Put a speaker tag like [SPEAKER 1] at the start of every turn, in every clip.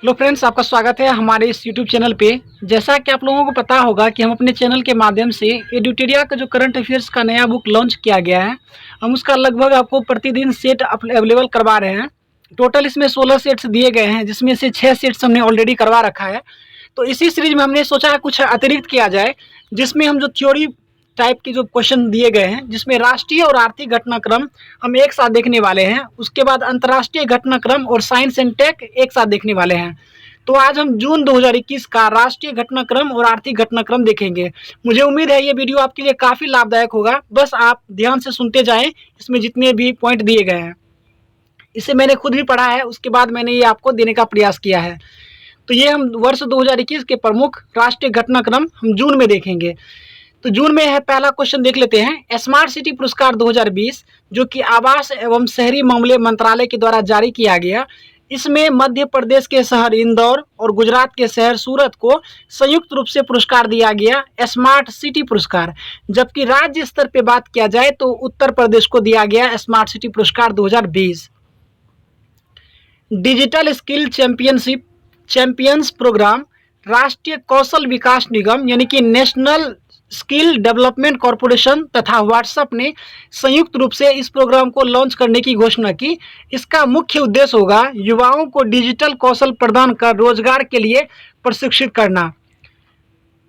[SPEAKER 1] Hello friends, आपका स्वागत है हमारे इस यूट्यूब चैनल पे। जैसा कि आप लोगों को पता होगा कि हम अपने चैनल के माध्यम से एडुटेरिया का जो करंट अफेयर्स का नया बुक लॉन्च किया गया है, हम उसका लगभग आपको प्रतिदिन सेट अवेलेबल करवा रहे हैं। टोटल इसमें 16 सेट्स दिए गए हैं, जिसमें से 6 सेट्स हमने ऑलरेडी करवा रखा है। तो इसी सीरीज में हमने सोचा है कुछ अतिरिक्त किया जाए, जिसमें हम जो थ्योरी टाइप के जो क्वेश्चन दिए गए हैं, जिसमें राष्ट्रीय और आर्थिक घटनाक्रम हम एक साथ देखने वाले हैं। उसके बाद अंतर्राष्ट्रीय घटनाक्रम और साइंस एंड टेक एक साथ देखने वाले हैं। तो आज हम जून 2021 का राष्ट्रीय घटनाक्रम और आर्थिक घटनाक्रम देखेंगे। मुझे उम्मीद है ये वीडियो आपके लिए काफ़ी लाभदायक होगा। बस आप ध्यान से सुनते जाएं, इसमें जितने भी पॉइंट दिए गए हैं इसे मैंने खुद भी पढ़ा है, उसके बाद मैंने ये आपको देने का प्रयास किया है। तो ये हम वर्ष 2021 के प्रमुख राष्ट्रीय घटनाक्रम हम जून में देखेंगे। तो जून में है, पहला क्वेश्चन देख लेते हैं। स्मार्ट सिटी पुरस्कार 2020 जो कि आवास एवं शहरी मामले मंत्रालय के द्वारा जारी किया गया। इसमें मध्य प्रदेश के शहर इंदौर और गुजरात के शहर सूरत को संयुक्त रूप से पुरस्कार दिया गया, स्मार्ट सिटी पुरस्कार। जबकि राज्य स्तर पे बात किया जाए तो उत्तर प्रदेश को दिया गया स्मार्ट सिटी पुरस्कार 2020। डिजिटल स्किल चैंपियंस प्रोग्राम राष्ट्रीय कौशल विकास निगम यानी कि नेशनल स्किल डेवलपमेंट कॉरपोरेशन तथा व्हाट्सएप ने संयुक्त रूप से इस प्रोग्राम को लॉन्च करने की घोषणा की। इसका मुख्य उद्देश्य होगा युवाओं को डिजिटल कौशल प्रदान कर रोजगार के लिए प्रशिक्षित करना।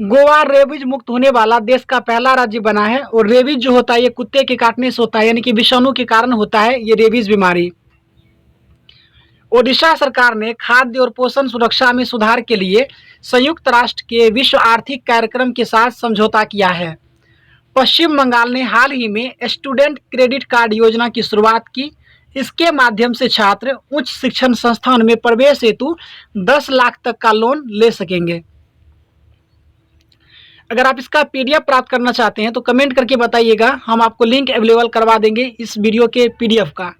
[SPEAKER 1] गोवा रेबीज मुक्त होने वाला देश का पहला राज्य बना है। और रेबीज जो होता है ये कुत्ते के काटने से होता है, यानी कि विषाणु के कारण होता है ये रेबीज बीमारी। ओडिशा सरकार ने खाद्य और पोषण सुरक्षा में सुधार के लिए संयुक्त राष्ट्र के विश्व आर्थिक कार्यक्रम के साथ समझौता किया है। पश्चिम बंगाल ने हाल ही में स्टूडेंट क्रेडिट कार्ड योजना की शुरुआत की। इसके माध्यम से छात्र उच्च शिक्षण संस्थान में प्रवेश हेतु 10 लाख तक का लोन ले सकेंगे। अगर आप इसका पीडीएफ प्राप्त करना चाहते हैं तो कमेंट करके बताइएगा, हम आपको लिंक अवेलेबल करवा देंगे इस वीडियो के पीडीएफ का।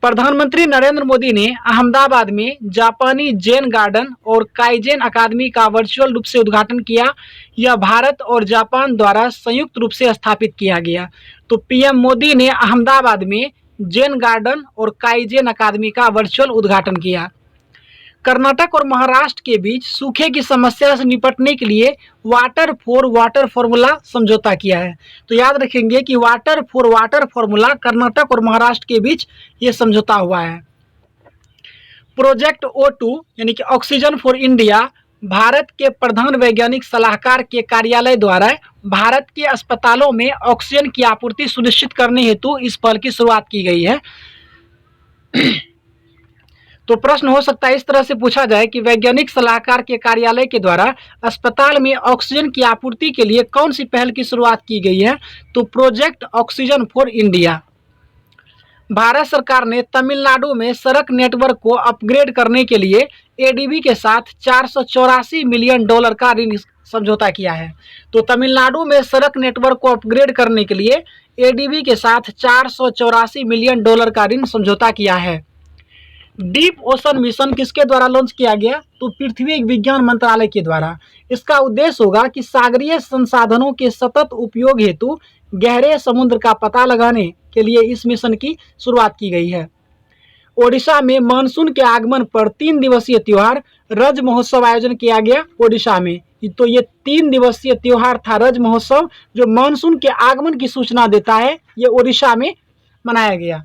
[SPEAKER 1] प्रधानमंत्री नरेंद्र मोदी ने अहमदाबाद में जापानी जैन गार्डन और काइजेन अकादमी का वर्चुअल रूप से उद्घाटन किया। यह भारत और जापान द्वारा संयुक्त रूप से स्थापित किया गया। तो पीएम मोदी ने अहमदाबाद में जैन गार्डन और काइजेन अकादमी का वर्चुअल उद्घाटन किया। कर्नाटक और महाराष्ट्र के बीच सूखे की समस्या से निपटने के लिए वाटर फॉर वाटर फॉर्मूला समझौता किया है। तो याद रखेंगे कि water for water formula Karnataka और महाराष्ट्र के बीच ये समझौता हुआ है। प्रोजेक्ट O2 यानी कि ऑक्सीजन फॉर इंडिया भारत के प्रधान वैज्ञानिक सलाहकार के कार्यालय द्वारा भारत के अस्पतालों में ऑक्सीजन की आपूर्ति सुनिश्चित करने हेतु इस पहल की शुरुआत की गई है। तो प्रश्न हो सकता है इस तरह से पूछा जाए कि वैज्ञानिक सलाहकार के कार्यालय के द्वारा अस्पताल में ऑक्सीजन की आपूर्ति के लिए कौन सी पहल की शुरुआत की गई है। तो project oxygen for India. Bharat सरकार ने तमिलनाडु में सड़क नेटवर्क को अपग्रेड करने के लिए एडीबी के साथ 484 मिलियन डॉलर का ऋण समझौता किया है। तो तमिलनाडु में सड़क नेटवर्क को अपग्रेड करने के लिए एडीबी के साथ 484 मिलियन डॉलर का ऋण समझौता किया है। डीप ओशन मिशन किसके द्वारा लॉन्च किया गया। तो पृथ्वी विज्ञान मंत्रालय के द्वारा। इसका उद्देश्य होगा कि सागरीय संसाधनों के सतत उपयोग हेतु गहरे समुद्र का पता लगाने के लिए इस मिशन की शुरुआत की गई है। ओडिशा में मानसून के आगमन पर 3 दिवसीय त्योहार रज महोत्सव आयोजन किया गया ओडिशा में। तो ये 3 दिवसीय त्योहार था रज महोत्सव, जो मानसून के आगमन की सूचना देता है। ये ओडिशा में मनाया गया।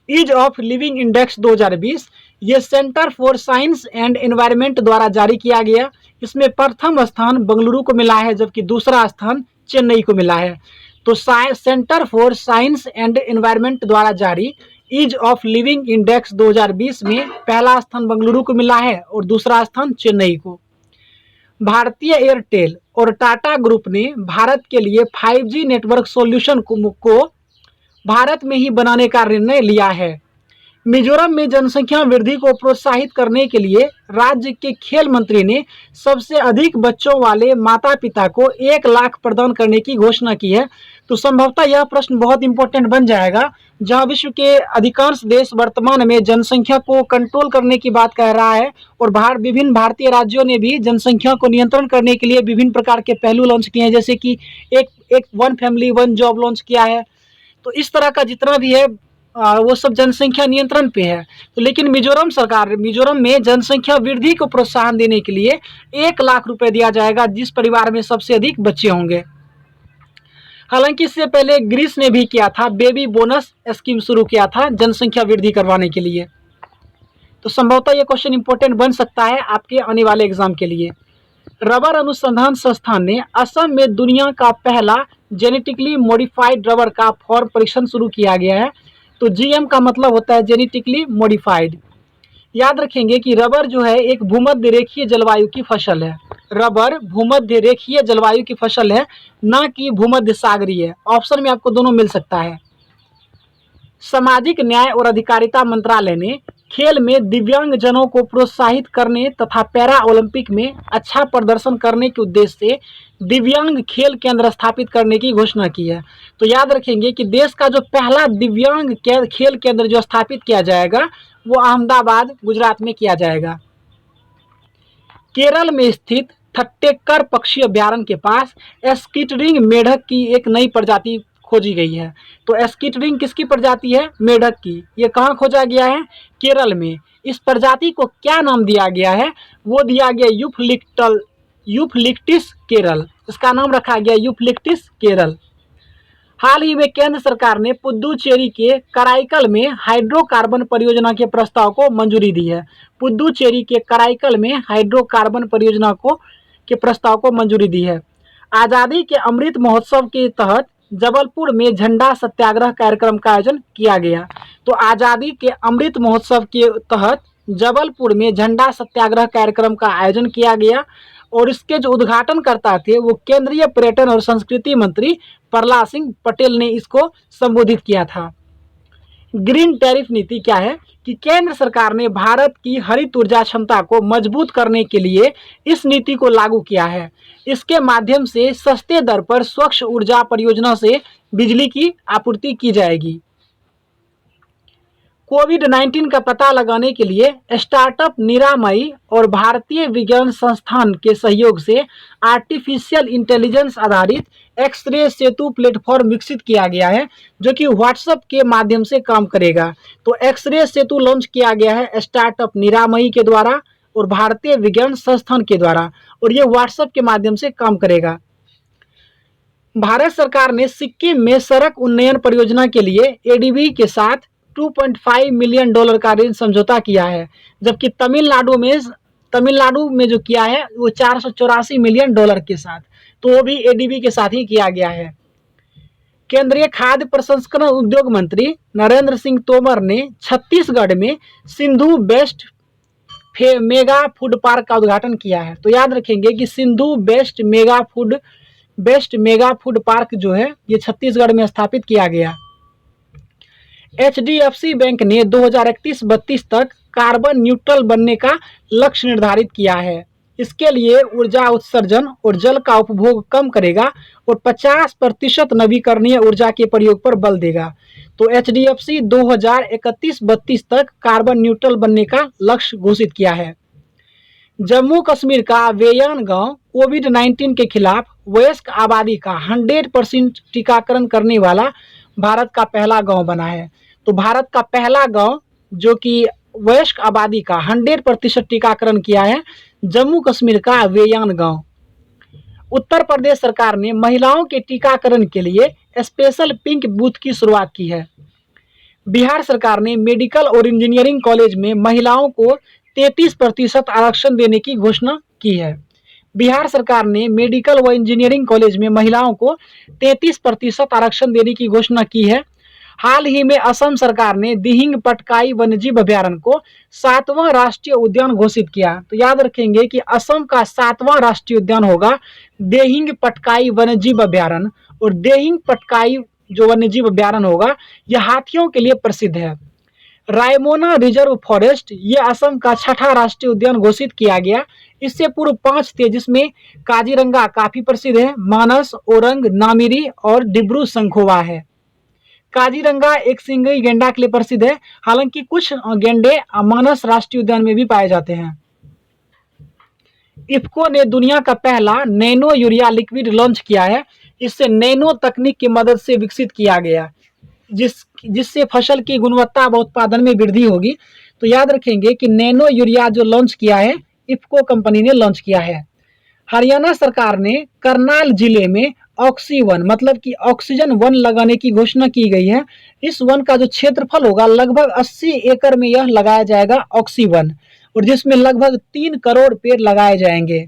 [SPEAKER 1] ईज ऑफ लिविंग इंडेक्स 2020 ये centre for science and environment द्वारा जारी किया गया। इसमें प्रथम स्थान बेंगलुरु को मिला है, जबकि दूसरा स्थान चेन्नई को मिला है। तो centre for science and environment द्वारा जारी ईज ऑफ लिविंग इंडेक्स 2020 में पहला स्थान बेंगलुरु को मिला है और दूसरा स्थान चेन्नई को। भारतीय एयरटेल और टाटा ग्रुप ने भारत के लिए 5G नेटवर्क सॉल्यूशन को भारत में ही बनाने का निर्णय लिया है। मिजोरम में जनसंख्या वृद्धि को प्रोत्साहित करने के लिए राज्य के खेल मंत्री ने सबसे अधिक बच्चों वाले माता पिता को 1 लाख प्रदान करने की घोषणा की है। तो संभवतः यह प्रश्न बहुत इंपॉर्टेंट बन जाएगा, जहां विश्व के अधिकांश देश वर्तमान में जनसंख्या को कंट्रोल करने की बात कह रहा है और विभिन्न भारतीय राज्यों ने भी जनसंख्या को नियंत्रण करने के लिए विभिन्न प्रकार के पहलू लॉन्च किए हैं, जैसे कि एक one family one job launch किया है। तो इस तरह का जितना भी है वो सब जनसंख्या नियंत्रण पे है। तो लेकिन मिजोरम सरकार, मिजोरम में जनसंख्या वृद्धि को प्रोत्साहन देने के लिए 1 लाख रुपए दिया जाएगा जिस परिवार में सबसे अधिक बच्चे होंगे। हालांकि इससे पहले ग्रीस ने भी किया था, बेबी बोनस स्कीम शुरू किया था जनसंख्या वृद्धि करवाने के लिए। तो संभवतः ये क्वेश्चन इंपॉर्टेंट बन सकता है आपके आने वाले एग्जाम के लिए। रबर अनुसंधान संस्थान ने असम में दुनिया का पहला जेनेटिकली मॉडिफाइड रबर का फॉर्म परीक्षण शुरू किया गया है। तो जीएम का मतलब होता है जेनेटिकली मॉडिफाइड। याद रखेंगे कि रबर जो है एक भूमध्य रेखीय जलवायु की फसल है। रबर भूमध्य रेखीय जलवायु की फसल है, ना कि भूमध्य सागरीय। ऑप्शन में आपको दोनों मिल सकता है। सामाजिक न्याय और अधिकारिता मंत्रालय ने खेल में दिव्यांग जनों को प्रोत्साहित करने तथा पैरा ओलंपिक में अच्छा प्रदर्शन करने के उद्देश्य से दिव्यांग खेल केंद्र स्थापित करने की घोषणा की है। तो याद रखेंगे कि देश का जो पहला दिव्यांग खेल केंद्र जो स्थापित किया जाएगा वो अहमदाबाद गुजरात में किया जाएगा। केरल में स्थित थट्टेक्कर पक्षी अभ्यारण्य के पास एस्किटरिंग मेढक की एक नई प्रजाति खोजी गई है। तो एस्किटरिंग किसकी प्रजाति है? मेढक की। ये कहाँ खोजा गया है? केरल में। इस प्रजाति को क्या नाम दिया गया है? वो दिया गया यूफलिक्टिस केरल। इसका नाम रखा गया यूफलिक्टिस केरल। हाल ही में केंद्र सरकार ने पुद्दुचेरी के कराईकल में हाइड्रोकार्बन परियोजना के प्रस्ताव को मंजूरी दी है। पुद्दुचेरी के कराईकल में हाइड्रोकार्बन परियोजना के प्रस्ताव को मंजूरी दी है। आज़ादी के अमृत महोत्सव के तहत जबलपुर में झंडा सत्याग्रह कार्यक्रम का आयोजन किया गया। तो आज़ादी के अमृत महोत्सव के तहत जबलपुर में झंडा सत्याग्रह कार्यक्रम का आयोजन किया गया और इसके जो उद्घाटनकर्ता थे वो केंद्रीय पर्यटन और संस्कृति मंत्री प्रहलाद सिंह पटेल ने इसको संबोधित किया था। ग्रीन टैरिफ नीति क्या है? कि केंद्र सरकार ने भारत की हरित ऊर्जा क्षमता को मजबूत करने के लिए इस नीति को लागू किया है। इसके माध्यम से सस्ते दर पर स्वच्छ ऊर्जा परियोजना से बिजली की आपूर्ति की जाएगी। कोविड-19 का पता लगाने के लिए स्टार्टअप निरामयी और भारतीय विज्ञान संस्थान के सहयोग से आर्टिफिशियल इंटेलिजेंस आधारित एक्स-रे सेतु प्लेटफॉर्म विकसित किया गया है जो कि व्हाट्सएप के माध्यम से काम करेगा। तो एक्स-रे सेतु लॉन्च किया गया है स्टार्टअप निरामयी के द्वारा और भारतीय विज्ञान संस्थान के द्वारा और ये व्हाट्सएप के माध्यम से काम करेगा। भारत सरकार ने सिक्किम में सड़क उन्नयन परियोजना के लिए एडीबी के साथ $2.5 मिलियन का ऋण समझौता किया है, जबकि तमिलनाडु में जो किया है वो $484 मिलियन के साथ, तो वो भी एडीबी के साथ ही किया गया है। केंद्रीय खाद्य प्रसंस्करण उद्योग मंत्री नरेंद्र सिंह तोमर ने छत्तीसगढ़ में Sindhu best mega food park का उद्घाटन किया है। तो याद रखेंगे कि Sindhu best mega food park जो है ये छत्तीसगढ़ में स्थापित किया गया। एचडीएफसी बैंक ने 2031-32 तक कार्बन न्यूट्रल बनने का लक्ष्य निर्धारित किया है। इसके लिए ऊर्जा उत्सर्जन और जल का उपभोग कम करेगा और 50% नवीकरणीय ऊर्जा के प्रयोग पर बल देगा। तो एचडीएफसी 2031-32 तक कार्बन न्यूट्रल बनने का लक्ष्य घोषित किया है। जम्मू कश्मीर का वेयान गांव कोविड-19 के खिलाफ वयस्क आबादी का 100% टीकाकरण करने वाला भारत का पहला गांव बना है। तो भारत का पहला गांव जो कि वयस्क आबादी का 100% टीकाकरण किया है जम्मू कश्मीर का वेयान गांव। उत्तर प्रदेश सरकार ने महिलाओं के टीकाकरण के लिए स्पेशल पिंक बूथ की शुरुआत की है। बिहार सरकार ने मेडिकल और इंजीनियरिंग कॉलेज में महिलाओं को 33% आरक्षण देने की घोषणा की है। बिहार सरकार ने मेडिकल व इंजीनियरिंग कॉलेज में महिलाओं को 33% आरक्षण देने की घोषणा की है। हाल ही में असम सरकार ने दिहिंग पटकाई वन्यजीव अभ्यारण्य को 7वां राष्ट्रीय उद्यान घोषित किया। तो याद रखेंगे कि असम का 7वां राष्ट्रीय उद्यान होगा दिहिंग पटकाई वन्यजीव अभ्यारण्य और दिहिंग पटकाई जो वन्यजीव अभ्यारण्य होगा यह हाथियों के लिए प्रसिद्ध है। रायमोना रिजर्व फॉरेस्ट ये असम का 6ठा राष्ट्रीय उद्यान घोषित किया गया। इससे पूर्व 5 थे जिसमें काजीरंगा काफी प्रसिद्ध है, मानस, ओरंग, नामेरी और डिब्रू शंखोवा है। काजीरंगा एक सिंगई गेंडा के लिए प्रसिद्ध है, हालांकि कुछ गेंडे मानस राष्ट्रीय उद्यान में भी पाए जाते हैं। इफ्को ने दुनिया का पहला नैनो यूरिया लिक्विड लॉन्च किया है। इससे नैनो तकनीक की मदद से विकसित किया गया जिससे फसल की गुणवत्ता व उत्पादन में वृद्धि होगी। तो याद रखेंगे कि नैनो यूरिया जो लॉन्च किया है, इफ्को कंपनी ने लॉन्च किया है। हरियाणा सरकार ने करनाल जिले में ऑक्सी-वन मतलब कि ऑक्सीजन वन लगाने की घोषणा की गई है। इस वन का जो क्षेत्रफल होगा लगभग 80 एकड़ में यह लगाया जाएगा ऑक्सी-वन, और जिसमें लगभग 3 करोड़ पेड़ लगाए जाएंगे।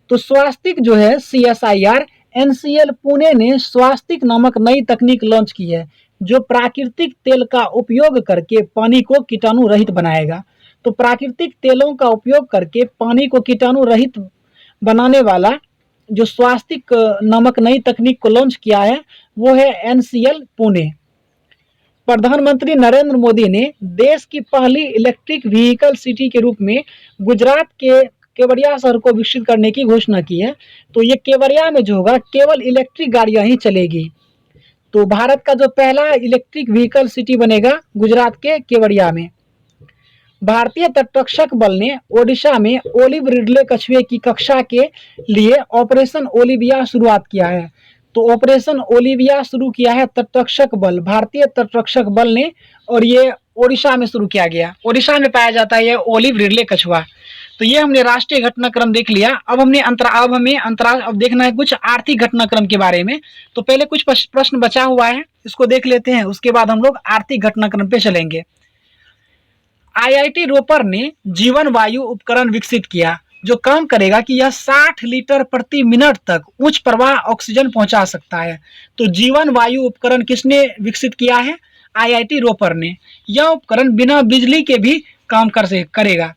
[SPEAKER 1] तो स्वास्तिक जो है CSIR NCL पुणे ने स्वास्तिक नामक नई तकनीक लॉन्च की है, जो प्राकृतिक तेल का उपयोग करके पानी को कीटाणु रहित बनाएगा। तो प्राकृतिक तेलों का उपयोग करके पानी को कीटाणु रहित बनाने वाला जो स्वास्तिक नामक नई तकनीक को लॉन्च किया है वो है NCL पुणे। प्रधानमंत्री नरेंद्र मोदी ने देश की पहली इलेक्ट्रिक व्हीकल सिटी के रूप में गुजरात के केवड़िया शहर को विकसित करने की घोषणा की है। तो ये केवड़िया में जो होगा केवल इलेक्ट्रिक गाड़ियां ही चलेगी। तो भारत का जो पहला इलेक्ट्रिक व्हीकल सिटी बनेगा गुजरात के केवड़िया में। भारतीय तटरक्षक बल ने ओडिशा में ओलिव रिडले कछुए की कक्षा के लिए ऑपरेशन ओलिविया शुरुआत किया है। तो ऑपरेशन ओलिविया शुरू किया है तटरक्षक बल, भारतीय तटरक्षक बल ने, और ये ओडिशा में शुरू किया गया। ओडिशा में पाया जाता है ये ओलिव रिडले कछुआ। तो ये हमने राष्ट्रीय घटनाक्रम देख लिया। अब हमें अंतराल अब देखना है कुछ आर्थिक घटनाक्रम के बारे में। तो पहले कुछ प्रश्न बचा हुआ है, इसको देख लेते हैं, उसके बाद हम लोग आर्थिक घटनाक्रम पे चलेंगे। IIT रोपर ने जीवन वायु उपकरण विकसित किया जो काम करेगा कि यह 60 लीटर प्रति मिनट तक उच्च प्रवाह ऑक्सीजन पहुंचा सकता है। तो जीवन वायु उपकरण किसने विकसित किया है? IIT रोपर ने। यह उपकरण बिना बिजली के भी काम करेगा।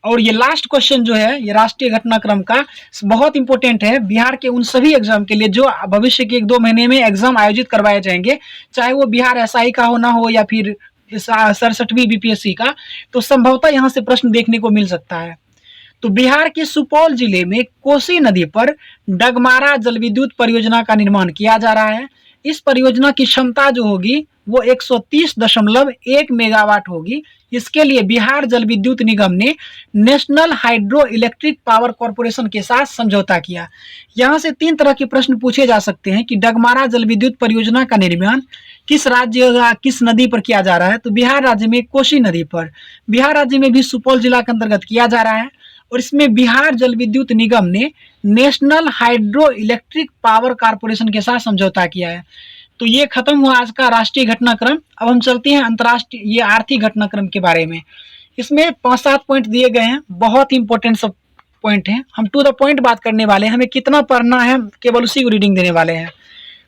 [SPEAKER 1] और ये लास्ट क्वेश्चन जो है ये राष्ट्रीय घटनाक्रम का बहुत इंपॉर्टेंट है बिहार के उन सभी एग्जाम के लिए जो भविष्य के 1-2 महीने में एग्जाम आयोजित करवाए जाएंगे, चाहे वो बिहार SI का होना हो या फिर 67वीं BPSC का। तो संभवतः यहाँ से प्रश्न देखने को मिल सकता है। तो बिहार के सुपौल जिले में कोसी नदी पर डगमारा जल विद्युत परियोजना का निर्माण किया जा रहा है। इस परियोजना की क्षमता जो होगी वो 130.1 मेगावाट होगी। इसके लिए बिहार जल विद्युत निगम ने national hydro electric power corporation के साथ समझौता किया। यहाँ से 3 तरह के प्रश्न पूछे जा सकते हैं कि डगमारा जल विद्युत परियोजना का निर्माण किस राज्य या किस नदी पर किया जा रहा है। तो बिहार राज्य में कोसी नदी पर, बिहार राज्य में भी सुपौल जिला के अंतर्गत किया जा रहा है। और इसमें बिहार जल विद्युत निगम ने national hydro electric power corporation के साथ समझौता किया है। तो ये खत्म हुआ आज का राष्ट्रीय घटनाक्रम। अब हम चलते हैं अंतर्राष्ट्रीय ये आर्थिक घटनाक्रम के बारे में। इसमें 5-7 पॉइंट दिए गए हैं, बहुत ही इंपॉर्टेंट सब पॉइंट हैं। हम टू द पॉइंट बात करने वाले हैं, हमें कितना पढ़ना है केवल उसी को रीडिंग देने वाले हैं।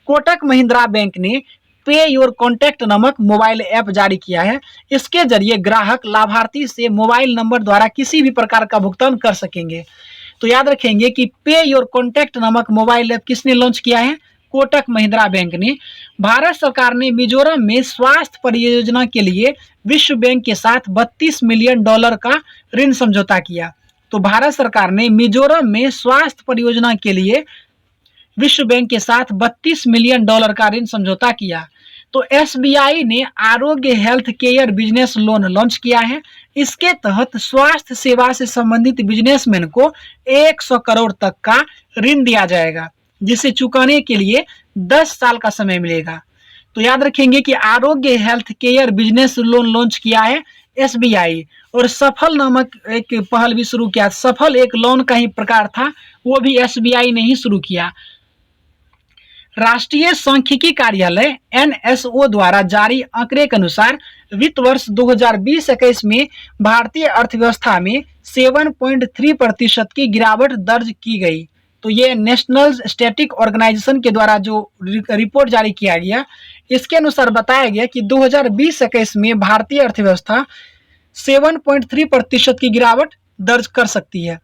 [SPEAKER 1] कोटक महिंद्रा बैंक ने पे योर कॉन्टैक्ट नामक मोबाइल ऐप जारी किया है। इसके जरिए ग्राहक लाभार्थी से मोबाइल नंबर द्वारा किसी भी प्रकार का भुगतान कर सकेंगे। तो याद रखेंगे कि पे योर कॉन्टैक्ट नामक मोबाइल ऐप किसने लॉन्च किया है? कोटक महिंद्रा बैंक ने। भारत सरकार ने मिजोरम में स्वास्थ्य परियोजना के लिए विश्व बैंक के साथ $32 मिलियन का ऋण समझौता किया। तो भारत सरकार ने मिजोरम में स्वास्थ्य परियोजना के लिए विश्व बैंक के साथ $32 मिलियन का ऋण समझौता किया। तो SBI ने आरोग्य health care business loan launch किया है। इसके तहत स्वास्थ्य सेवा से संबंधित बिजनेसमैन को 100 करोड़ तक का ऋण दिया जाएगा, जिसे चुकाने के लिए 10 साल का समय मिलेगा। तो याद रखेंगे कि आरोग्य health care business loan launch किया है SBI। और सफल नामक एक पहल भी शुरू किया। सफल एक लोन का ही प्रकार था, वो भी SBI ने ही शुरू किया। राष्ट्रीय सांख्यिकी कार्यालय NSO द्वारा जारी आंकड़े के अनुसार वित्त वर्ष 2020-21 में भारतीय अर्थव्यवस्था में 7.3% की गिरावट दर्ज की गई। तो ये नेशनल स्टैटिक ऑर्गेनाइजेशन के द्वारा जो रिपोर्ट जारी किया गया, इसके अनुसार बताया गया कि 2020-21 में भारतीय अर्थव्यवस्था 7.3% की गिरावट दर्ज कर सकती है।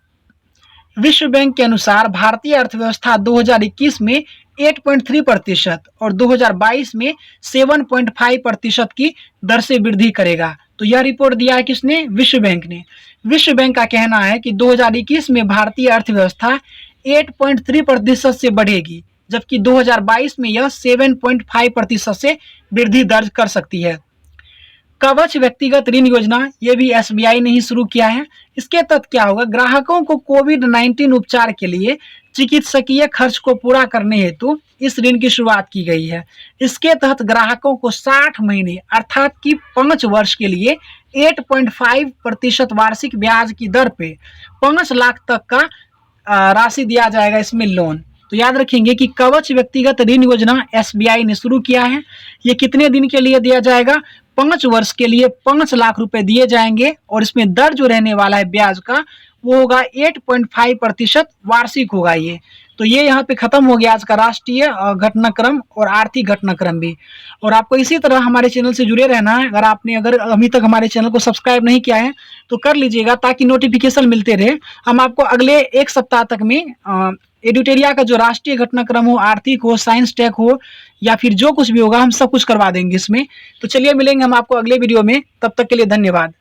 [SPEAKER 1] विश्व बैंक के अनुसार भारतीय अर्थव्यवस्था 2021 में 8.3% और 2022 में 7.5% की दर से वृद्धि करेगा। तो यह रिपोर्ट दिया है किसने? विश्व बैंक ने। विश्व बैंक का कहना है कि 2021 में भारतीय अर्थव्यवस्था 8.3% से बढ़ेगी, जबकि 2022 में यह 7.5% से वृद्धि दर्ज कर सकती है। कवच व्यक्तिगत ऋण योजना ये भी एसबीआई ने ही शुरू किया है। इसके तहत क्या होगा, ग्राहकों को कोविड-19 उपचार के लिए चिकित्सकीय खर्च को पूरा करने हेतु इस ऋण की शुरुआत की गई है। इसके तहत ग्राहकों को 60 महीने अर्थात कि 5 वर्ष के लिए 8.5% वार्षिक ब्याज की दर पे 5 लाख तक का राशि दिया जाएगा इसमें लोन। तो याद रखेंगे कि कवच व्यक्तिगत ऋण योजना एसबीआई ने शुरू किया है। ये कितने दिन के लिए दिया जाएगा, 5 वर्ष के लिए 5 लाख रुपए दिए जाएंगे और इसमें दर जो रहने वाला है ब्याज का वो होगा 8.5% वार्षिक होगा ये। तो ये यहाँ पे खत्म हो गया आज का राष्ट्रीय घटनाक्रम और आर्थिक घटनाक्रम भी। और आपको इसी तरह हमारे चैनल से जुड़े रहना है। अगर अभी तक हमारे चैनल को सब्सक्राइब नहीं किया है तो कर लीजिएगा ताकि नोटिफिकेशन मिलते रहे। हम आपको अगले 1 सप्ताह तक में एडुटेरिया का जो राष्ट्रीय घटनाक्रम हो, आर्थिक हो, साइंस टेक हो या फिर जो कुछ भी होगा हम सब कुछ करवा देंगे इसमें। तो चलिए मिलेंगे हम आपको अगले वीडियो में, तब तक के लिए धन्यवाद।